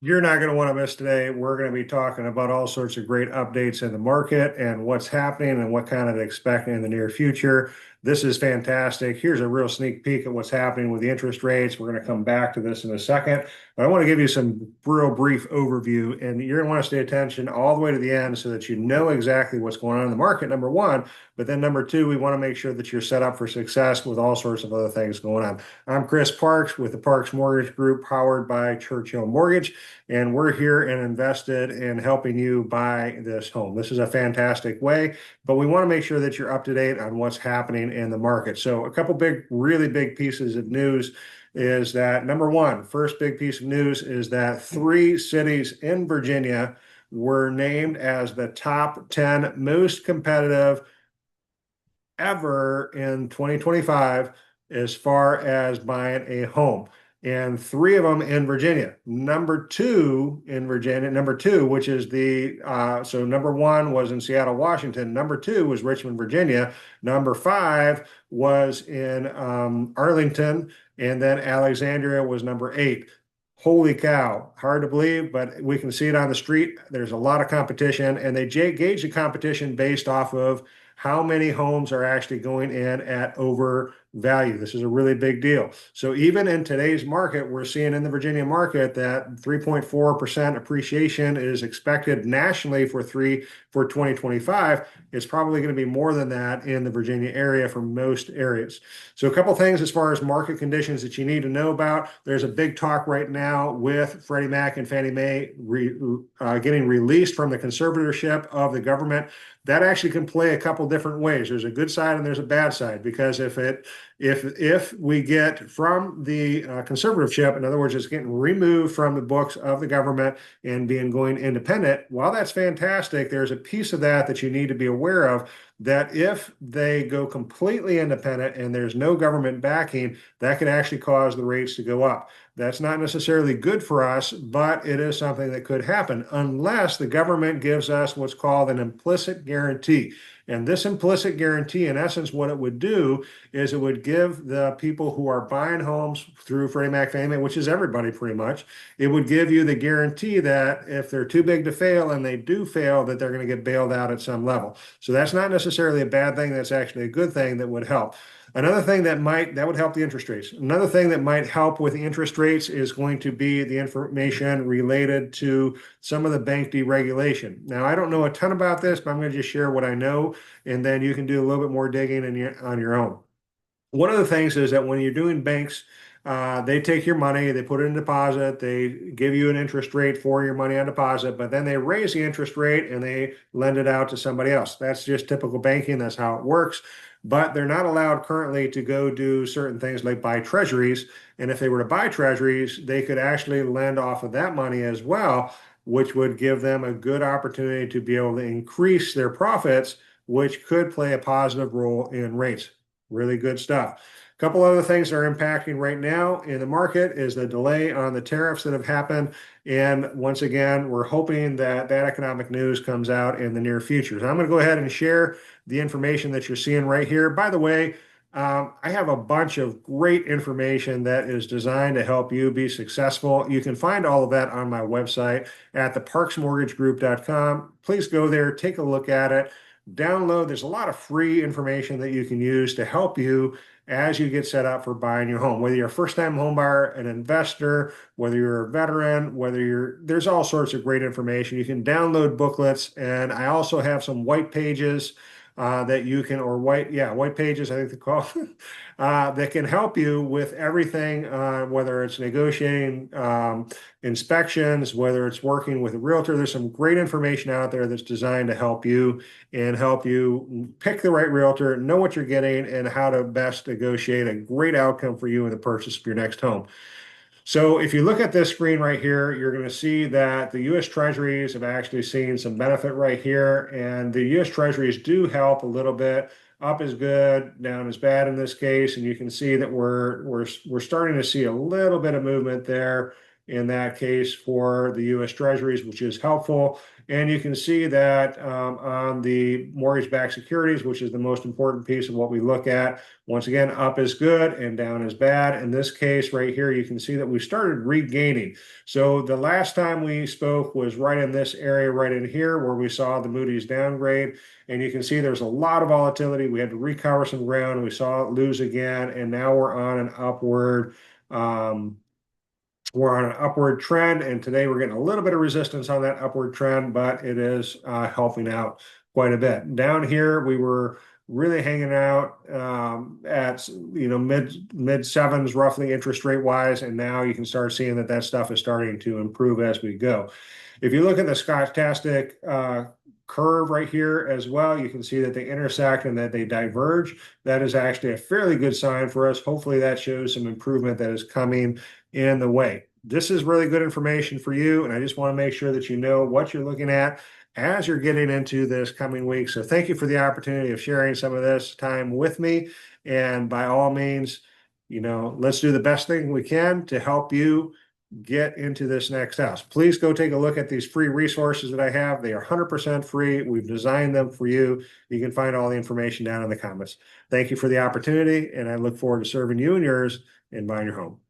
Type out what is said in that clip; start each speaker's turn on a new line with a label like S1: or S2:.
S1: You're not going to want to miss today. We're going to be talking about all sorts of great updates in the market and what's happening and what kind of to expect in the near future. This is fantastic. Here's a real sneak peek at what's happening with the interest rates. We're going to come back to this in a second. But I want to give you some real brief overview, and you're going to want to stay attention all the way to the end so that you know exactly what's going on in the market, number one. But then number two, we want to make sure that you're set up for success with all sorts of other things going on. I'm Chris Parks with the Parks Mortgage Group, powered by Churchill Mortgage. And we're here and invested in helping you buy this home. This is a fantastic way, but we want to make sure that you're up to date on what's happening in the market. So a couple big, really big pieces of news is that number one, first big piece of news is that three cities in Virginia were named as the top 10 most competitive ever in 2025 as far as buying a home. And three of them in Virginia. Number two in Virginia, number two, which is so number one was in Seattle, Washington. Number two was Richmond, Virginia. Number five was in Arlington. And then Alexandria was number eight. Holy cow, hard to believe, but we can see it on the street. There's a lot of competition, and they gauge the competition based off of how many homes are actually going in at over value. This is a really big deal. So even in today's market, we're seeing in the Virginia market that 3.4% appreciation is expected nationally for 2025. It's probably going to be more than that in the Virginia area for most areas. So a couple things as far as market conditions that you need to know about. There's a big talk right now with Freddie Mac and Fannie Mae getting released from the conservatorship of the government. That actually can play a couple different ways. There's a good side and there's a bad side, because if we get from the conservatorship, in other words, it's getting removed from the books of the government and going independent, while that's fantastic, there's a piece of that you need to be aware of, that if they go completely independent and there's no government backing, that could actually cause the rates to go up. That's not necessarily good for us, but it is something that could happen unless the government gives us what's called an implicit guarantee. And this implicit guarantee, in essence, what it would do is it would give the people who are buying homes through Freddie Mac, Fannie Mae, which is everybody pretty much, it would give you the guarantee that if they're too big to fail, and they do fail, that they're going to get bailed out at some level. So that's not necessarily a bad thing. That's actually a good thing that would help. Another thing that would help the interest rates. Another thing that might help with the interest rates is going to be the information related to some of the bank deregulation. Now, I don't know a ton about this, but I'm going to just share what I know, and then you can do a little bit more digging on your own. One of the things is that when you're doing banks, they take your money, they put it in deposit, they give you an interest rate for your money on deposit, but then they raise the interest rate and they lend it out to somebody else. That's just typical banking. That's how it works. But they're not allowed currently to go do certain things like buy treasuries. And if they were to buy treasuries, they could actually lend off of that money as well, which would give them a good opportunity to be able to increase their profits, which could play a positive role in rates. Really good stuff. A couple other things that are impacting right now in the market is the delay on the tariffs that have happened. And once again, we're hoping that economic news comes out in the near future. So I'm going to go ahead and share the information that you're seeing right here. By the way, I have a bunch of great information that is designed to help you be successful. You can find all of that on my website at theparksmortgagegroup.com. Please go there, take a look at it, download. There's a lot of free information that you can use to help you as you get set up for buying your home, whether you're a first-time home buyer, an investor, whether you're a veteran, there's all sorts of great information. You can download booklets, and I also have some white pages that you can, or white pages, I think they call that can help you with everything, whether it's negotiating inspections, whether it's working with a realtor. There's some great information out there that's designed to help you and help you pick the right realtor, know what you're getting, and how to best negotiate a great outcome for you in the purchase of your next home. So if you look at this screen right here, you're going to see that the US Treasuries have actually seen some benefit right here. And the US Treasuries do help a little bit. Up is good, down is bad in this case. And you can see that we're starting to see a little bit of movement there. in that case for the US Treasuries, which is helpful. And you can see that on the mortgage-backed securities, which is the most important piece of what we look at, once again, up is good and down is bad. In this case right here, you can see that we started regaining. So the last time we spoke was right in this area right in here where we saw the Moody's downgrade. And you can see there's a lot of volatility. We had to recover some ground. We saw it lose again, and now we're on an upward trend, and today we're getting a little bit of resistance on that upward trend, but it is helping out quite a bit. Down here, we were really hanging out at mid sevens roughly interest rate wise, and now you can start seeing that stuff is starting to improve as we go. If you look at the stochastic curve right here as well, you can see that they intersect and that they diverge. That is actually a fairly good sign for us. Hopefully that shows some improvement that is coming in the way. This is really good information for you, and I just want to make sure that you know what you're looking at as you're getting into this coming week. So thank you for the opportunity of sharing some of this time with me. And by all means, let's do the best thing we can to help you get into this next house. Please go take a look at these free resources that I have. They are 100% free. We've designed them for you. You can find all the information down in the comments. Thank you for the opportunity, and I look forward to serving you and yours in buying your home.